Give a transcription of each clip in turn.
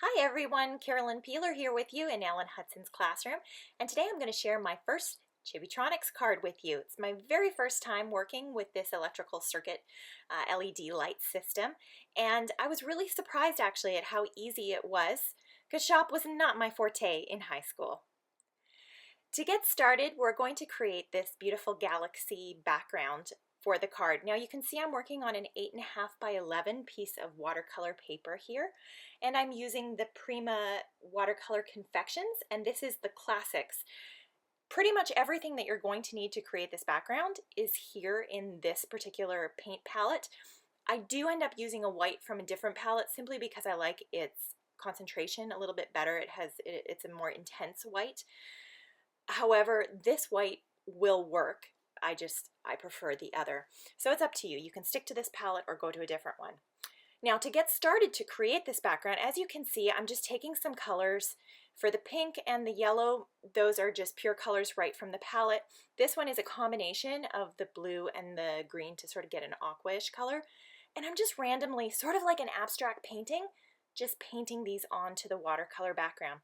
Hi everyone, Carolyn Peeler here with you in Ellen Hudson's classroom, and today I'm going to share my first Chibitronics card with you. It's my very first time working with this electrical circuit LED light system, and I was really surprised actually at how easy it was, because shop was not my forte in high school. To get started, we're going to create this beautiful galaxy background for the card. Now you can see I'm working on an 8.5 by 11 piece of watercolor paper here, and I'm using the Prima watercolor confections, and this is the classics. Pretty much everything that you're going to need to create this background is here in this particular paint palette. I do end up using a white from a different palette simply because I like its concentration a little bit better. It's a more intense white. However, this white will work. I prefer the other. So it's up to you. You can stick to this palette or go to a different one. Now to get started to create this background, as you can see, I'm just taking some colors. For the pink and the yellow, those are just pure colors right from the palette. This one is a combination of the blue and the green to sort of get an aquish color. And I'm just randomly, sort of like an abstract painting, just painting these onto the watercolor background.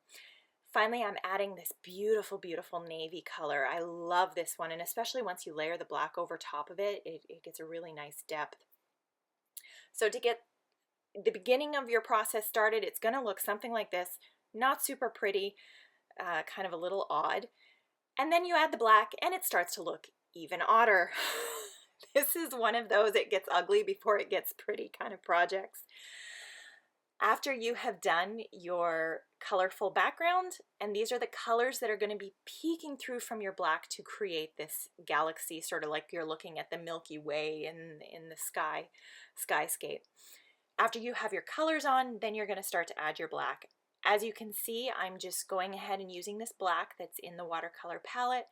Finally, I'm adding this beautiful, beautiful navy color. I love this one, and especially once you layer the black over top of it, it gets a really nice depth. So to get the beginning of your process started, it's going to look something like this. Not super pretty, kind of a little odd. And then you add the black, and it starts to look even odder. This is one of those it gets ugly before it gets pretty kind of projects. After you have done your colorful background, and these are the colors that are going to be peeking through from your black to create this galaxy, sort of like you're looking at the Milky Way in the skyscape. After you have your colors on, then you're going to start to add your black. As you can see, I'm just going ahead and using this black that's in the watercolor palette,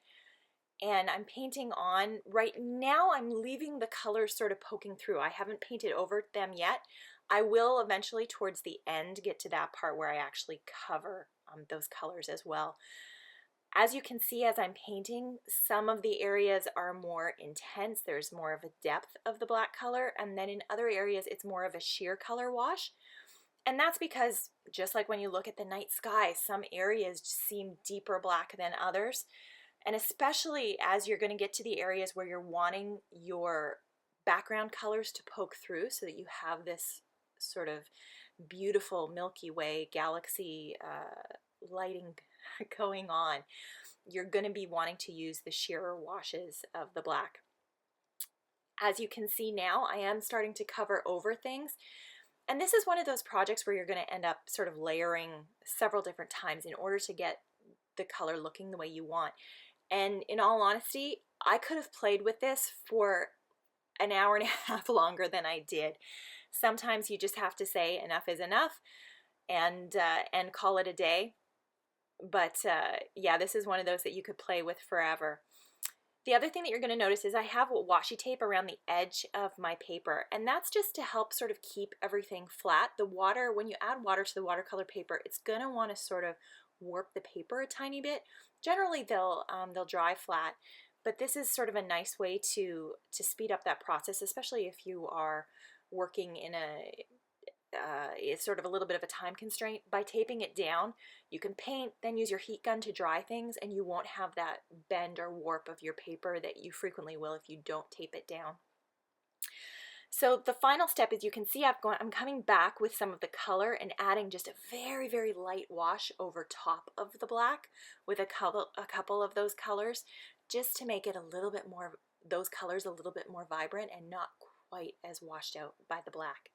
and I'm painting on. Right now I'm leaving the colors sort of poking through. I haven't painted over them yet. I will eventually towards the end get to that part where I actually cover those colors as well. As you can see as I'm painting, some of the areas are more intense. There's more of a depth of the black color, and then in other areas it's more of a sheer color wash. And that's because, just like when you look at the night sky, some areas seem deeper black than others. And especially as you're going to get to the areas where you're wanting your background colors to poke through so that you have this sort of beautiful Milky Way galaxy lighting going on, you're going to be wanting to use the shearer washes of the black. As you can see now, I am starting to cover over things. And this is one of those projects where you're going to end up sort of layering several different times in order to get the color looking the way you want. And in all honesty, I could have played with this for an hour and a half longer than I did. Sometimes you just have to say enough is enough and call it a day. But yeah, this is one of those that you could play with forever. The other thing that you're going to notice is I have washi tape around the edge of my paper, and that's just to help sort of keep everything flat. The water, when you add water to the watercolor paper, it's going to want to sort of warp the paper a tiny bit. Generally they'll dry flat, but this is sort of a nice way to speed up that process, especially if you are working in it's sort of a little bit of a time constraint. By taping it down, you can paint, then use your heat gun to dry things, and you won't have that bend or warp of your paper that you frequently will if you don't tape it down. So the final step is, you can see I'm coming back with some of the color and adding just a very, very light wash over top of the black with a couple of those colors, just to make it a little bit more, those colors a little bit more vibrant and not quite as washed out by the black.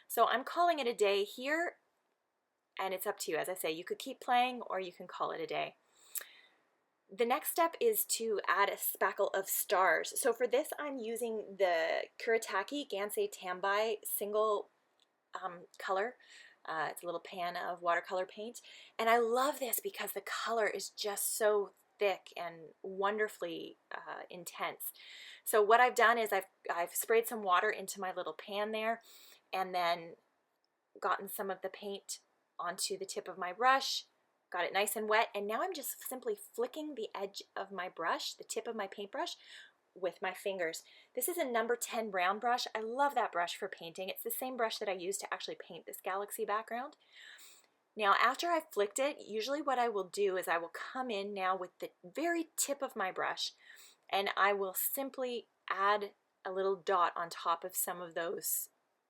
So I'm calling it a day here, and it's up to you. As I say, you could keep playing or you can call it a day. The next step is to add a spackle of stars. So for this, I'm using the Kuretake Gansei Tambai single color. It's a little pan of watercolor paint. And I love this because the color is just so thick and wonderfully intense. So what I've done is I've sprayed some water into my little pan there, and then gotten some of the paint onto the tip of my brush, got it nice and wet, and now I'm just simply flicking the edge of my brush, the tip of my paintbrush, with my fingers. This is a number 10 brown brush. I love that brush for painting. It's the same brush that I used to actually paint this galaxy background. Now, after I've flicked it, usually what I will do is I will come in now with the very tip of my brush, and I will simply add a little dot on top of some of those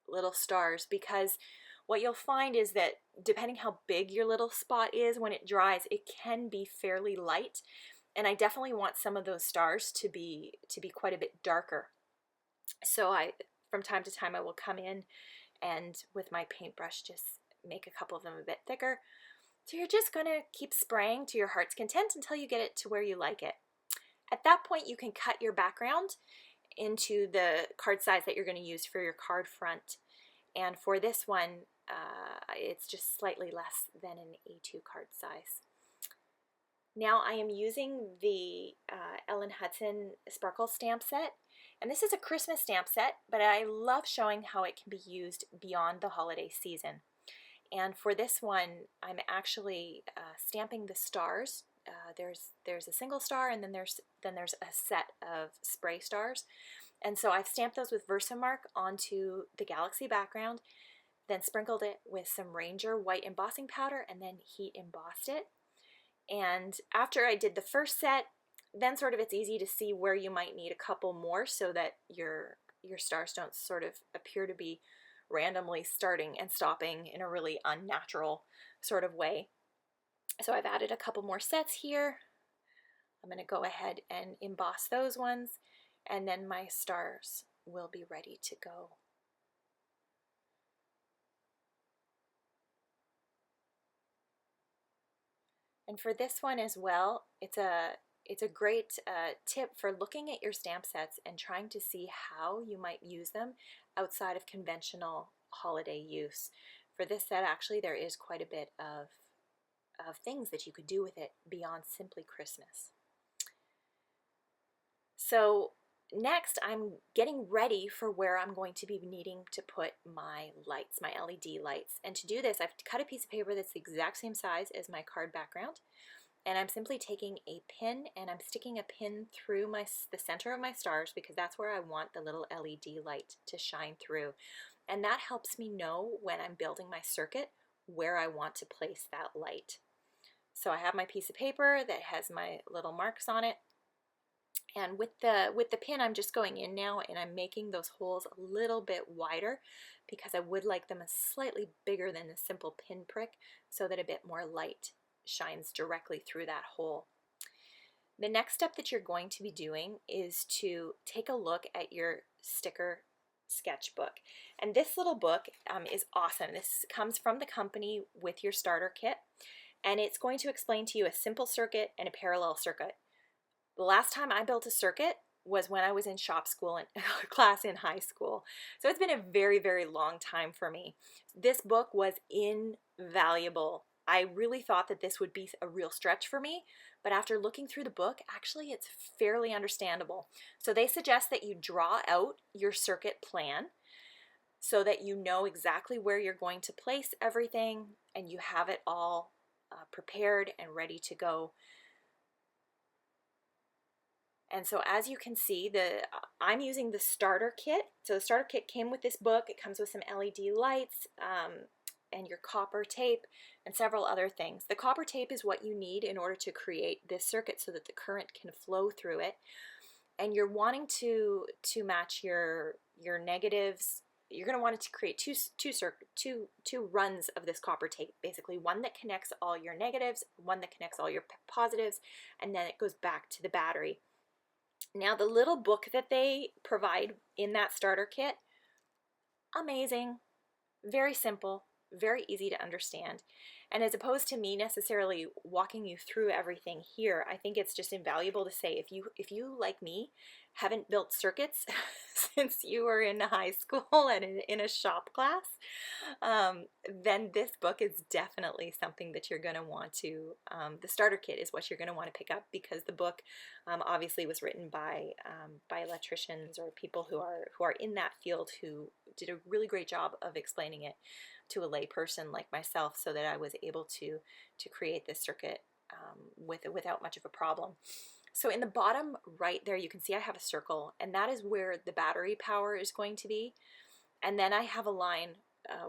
little stars, because what you'll find is that depending how big your little spot is, when it dries, it can be fairly light, and I definitely want some of those stars to be quite a bit darker. So from time to time, I will come in and with my paintbrush just make a couple of them a bit thicker. So you're just going to keep spraying to your heart's content until you get it to where you like it. At that point, you can cut your background into the card size that you're going to use for your card front. And for this one, it's just slightly less than an A2 card size. Now I am using the Ellen Hudson Sparkle stamp set. And this is a Christmas stamp set, but I love showing how it can be used beyond the holiday season. And for this one, I'm actually stamping the stars. There's a single star, and then there's a set of spray stars. And so I've stamped those with Versamark onto the galaxy background, then sprinkled it with some Ranger white embossing powder, and then heat embossed it. And after I did the first set, then sort of it's easy to see where you might need a couple more so that your stars don't sort of appear to be randomly starting and stopping in a really unnatural sort of way. So I've added a couple more sets here. I'm going to go ahead and emboss those ones, and then my stars will be ready to go. And for this one as well, it's a great tip for looking at your stamp sets and trying to see how you might use them outside of conventional holiday use. For this set, actually, there is quite a bit of things that you could do with it beyond simply Christmas. So next, I'm getting ready for where I'm going to be needing to put my lights, my LED lights. And to do this, I've cut a piece of paper that's the exact same size as my card background. And I'm simply taking a pin and I'm sticking a pin through the center of my stars, because that's where I want the little LED light to shine through. And that helps me know when I'm building my circuit where I want to place that light. So I have my piece of paper that has my little marks on it. And with the pin, I'm just going in now and I'm making those holes a little bit wider, because I would like them slightly bigger than a simple pin prick so that a bit more light shines directly through that hole. The next step that you're going to be doing is to take a look at your sticker sketchbook. And this little book is awesome. This comes from the company with your starter kit, and it's going to explain to you a simple circuit and a parallel circuit. The last time I built a circuit was when I was in shop school and class in high school. So it's been a very, very long time for me. This book was invaluable. I really thought that this would be a real stretch for me, but after looking through the book, actually it's fairly understandable. So they suggest that you draw out your circuit plan so that you know exactly where you're going to place everything and you have it all prepared and ready to go. And so as you can see, I'm using the starter kit. So the starter kit came with this book. It comes with some LED lights and your copper tape and several other things. The copper tape is what you need in order to create this circuit so that the current can flow through it. And you're wanting to match your negatives. You're going to want it to create two runs of this copper tape, basically one that connects all your negatives, one that connects all your positives, and then it goes back to the battery. Now the little book that they provide in that starter kit, amazing, very simple, very easy to understand. And as opposed to me necessarily walking you through everything here, I think it's just invaluable to say, if you like me, haven't built circuits since you were in high school and in a shop class, then this book is definitely something that you're going to want to, the starter kit is what you're going to want to pick up, because the book obviously was written by electricians or people who are in that field, who did a really great job of explaining it to a lay person like myself, so that I was able to create this circuit without much of a problem. So in the bottom right there, you can see I have a circle, and that is where the battery power is going to be. And then I have a line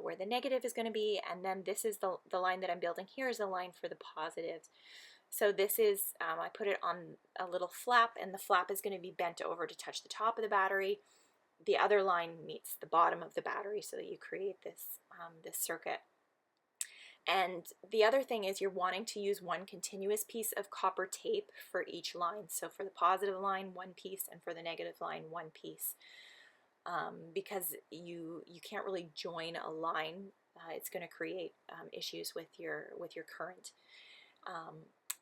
where the negative is going to be, and then this is the line that I'm building here is the line for the positives. So this is, I put it on a little flap, and the flap is going to be bent over to touch the top of the battery. The other line meets the bottom of the battery so that you create this, this circuit. And the other thing is you're wanting to use one continuous piece of copper tape for each line. So for the positive line, one piece, and for the negative line, one piece. Because you can't really join a line. It's going to create issues with your current.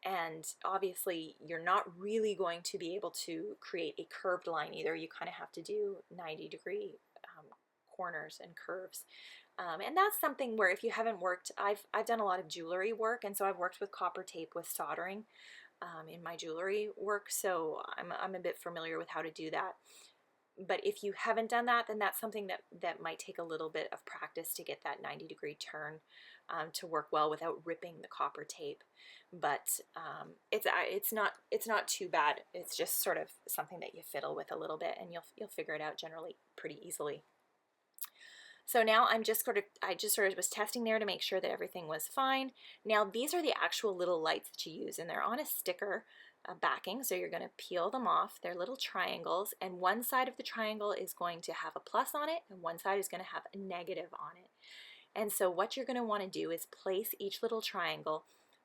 And obviously you're not really going to be able to create a curved line either. You kind of have to do 90-degree corners and curves. And that's something where if you haven't worked, I've done a lot of jewelry work, and so I've worked with copper tape with soldering in my jewelry work, so I'm a bit familiar with how to do that. But if you haven't done that, then that's something that might take a little bit of practice to get that 90-degree turn to work well without ripping the copper tape. But it's not too bad. It's just sort of something that you fiddle with a little bit, and you'll figure it out generally pretty easily. So now I just sort of was testing there to make sure that everything was fine. Now these are the actual little lights that you use, and they're on a sticker backing, so you're going to peel them off. They're little triangles, and one side of the triangle is going to have a plus on it, and one side is going to have a negative on it. And so what you're going to want to do is place each little triangle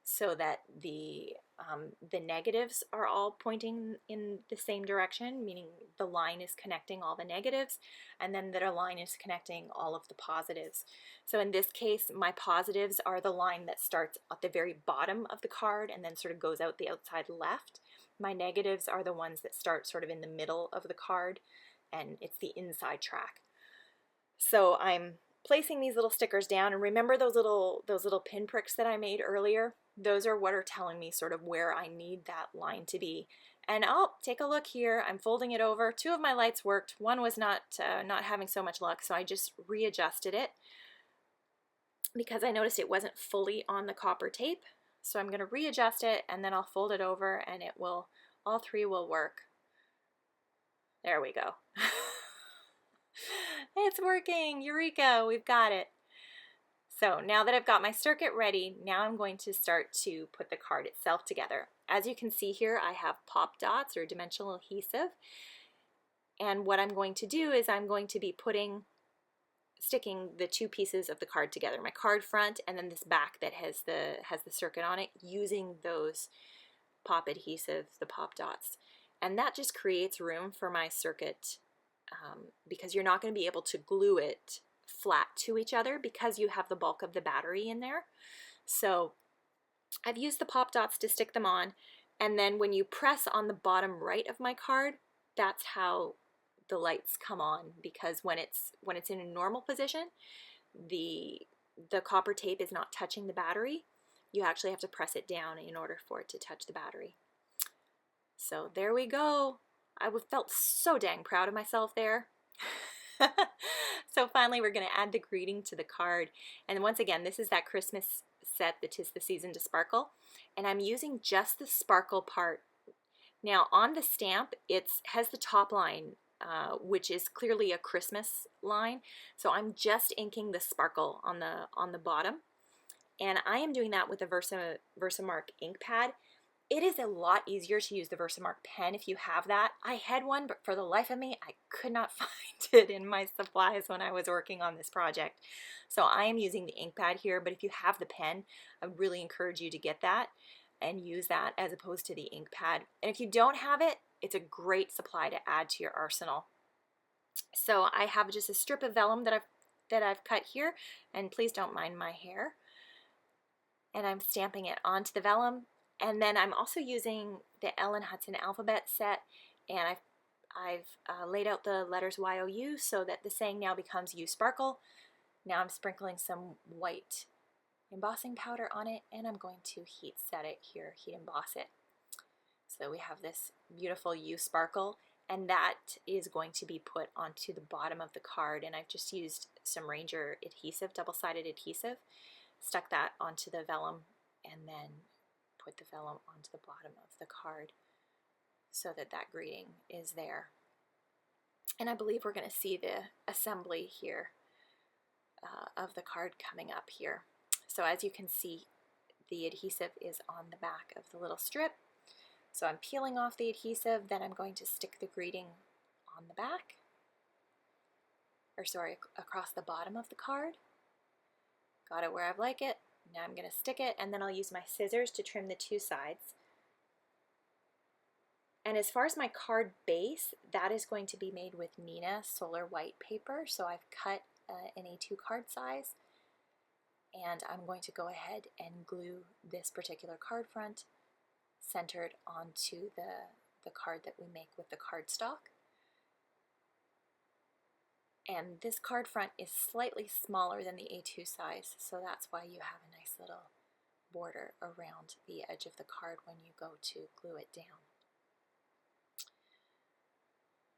so that the negatives are all pointing in the same direction, meaning the line is connecting all the negatives, and then that a line is connecting all of the positives. So in this case, my positives are the line that starts at the very bottom of the card and then sort of goes out the outside left. My negatives are the ones that start sort of in the middle of the card, and it's the inside track. So I'm placing these little stickers down, and remember those little pinpricks that I made earlier? Those are what are telling me sort of where I need that line to be. And I'll take a look here. I'm folding it over. Two of my lights worked. One was not having so much luck, so I just readjusted it because I noticed it wasn't fully on the copper tape. So I'm going to readjust it, and then I'll fold it over, and it will, all three will work. There we go. It's working! Eureka! We've got it. So now that I've got my circuit ready, now I'm going to start to put the card itself together. As you can see here, I have pop dots or dimensional adhesive. And what I'm going to do is I'm going to be sticking the two pieces of the card together, my card front and then this back that has the circuit on it, using those pop adhesive, the pop dots. And that just creates room for my circuit because you're not going to be able to glue it flat to each other because you have the bulk of the battery in there. So I've used the pop dots to stick them on, and then when you press on the bottom right of my card, that's how the lights come on, because when it's in a normal position, the copper tape is not touching the battery. You actually have to press it down in order for it to touch the battery. So there we go. I felt so dang proud of myself there. So finally we're going to add the greeting to the card, and once again this is that Christmas set that 'tis the season to sparkle, and I'm using just the sparkle part. Now on the stamp it has the top line which is clearly a Christmas line, so I'm just inking the sparkle on the bottom, and I am doing that with a Versamark ink pad. It is a lot easier to use the Versamark pen if you have that. I had one, but for the life of me, I could not find it in my supplies when I was working on this project. So I am using the ink pad here, but if you have the pen, I would really encourage you to get that and use that as opposed to the ink pad. And if you don't have it, it's a great supply to add to your arsenal. So I have just a strip of vellum that I've cut here, and please don't mind my hair. And I'm stamping it onto the vellum. And then I'm also using the Ellen Hudson alphabet set, and I've laid out the letters YOU so that the saying now becomes You Sparkle. Now I'm sprinkling some white embossing powder on it, and I'm going to heat set it here, heat emboss it. So we have this beautiful You Sparkle, and that is going to be put onto the bottom of the card, and I've just used some Ranger adhesive, double-sided adhesive, stuck that onto the vellum, and then put the vellum onto the bottom of the card so that that greeting is there. And I believe we're going to see the assembly here of the card coming up here. So as you can see, the adhesive is on the back of the little strip. So I'm peeling off the adhesive, then I'm going to stick the greeting on the back, or sorry, across the bottom of the card. Got it where I like it. Now I'm going to stick it, and then I'll use my scissors to trim the two sides. And as far as my card base, that is going to be made with Nina Solar White paper. So I've cut an A2 card size, and I'm going to go ahead and glue this particular card front centered onto the card that we make with the cardstock. And this card front is slightly smaller than the A2 size, so that's why you have a nice little border around the edge of the card when you go to glue it down.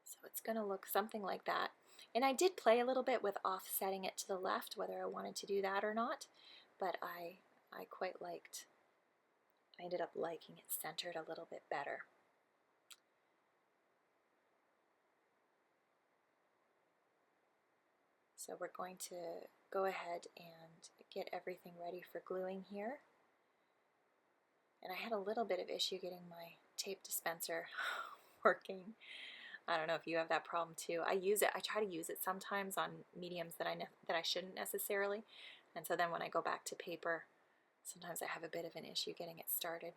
So it's going to look something like that. And I did play a little bit with offsetting it to the left, whether I wanted to do that or not, but I quite liked, I ended up liking it centered a little bit better. So we're going to go ahead and get everything ready for gluing here. And I had a little bit of issue getting my tape dispenser working. I don't know if you have that problem too. I use it, I try to use it sometimes on mediums that I shouldn't necessarily. And so then when I go back to paper, sometimes I have a bit of an issue getting it started.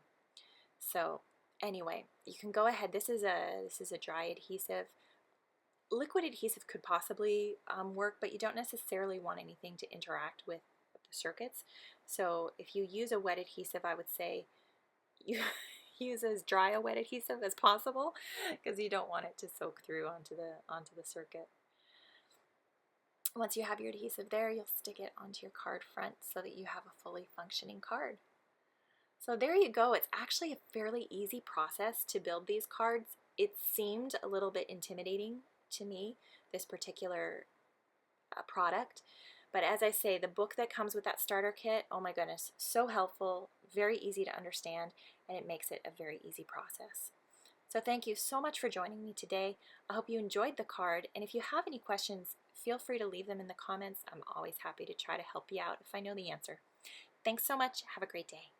So anyway, you can go ahead. This is a dry adhesive. Liquid adhesive could possibly work, but you don't necessarily want anything to interact with the circuits. So if you use a wet adhesive, I would say you use as dry a wet adhesive as possible, because you don't want it to soak through onto the circuit. Once you have your adhesive there, you'll stick it onto your card front so that you have a fully functioning card. So there you go. It's actually a fairly easy process to build these cards. It seemed a little bit intimidating to me, this particular product. But as I say, the book that comes with that starter kit, oh my goodness, so helpful, very easy to understand, and it makes it a very easy process. So thank you so much for joining me today. I hope you enjoyed the card, and if you have any questions, feel free to leave them in the comments. I'm always happy to try to help you out if I know the answer. Thanks so much. Have a great day.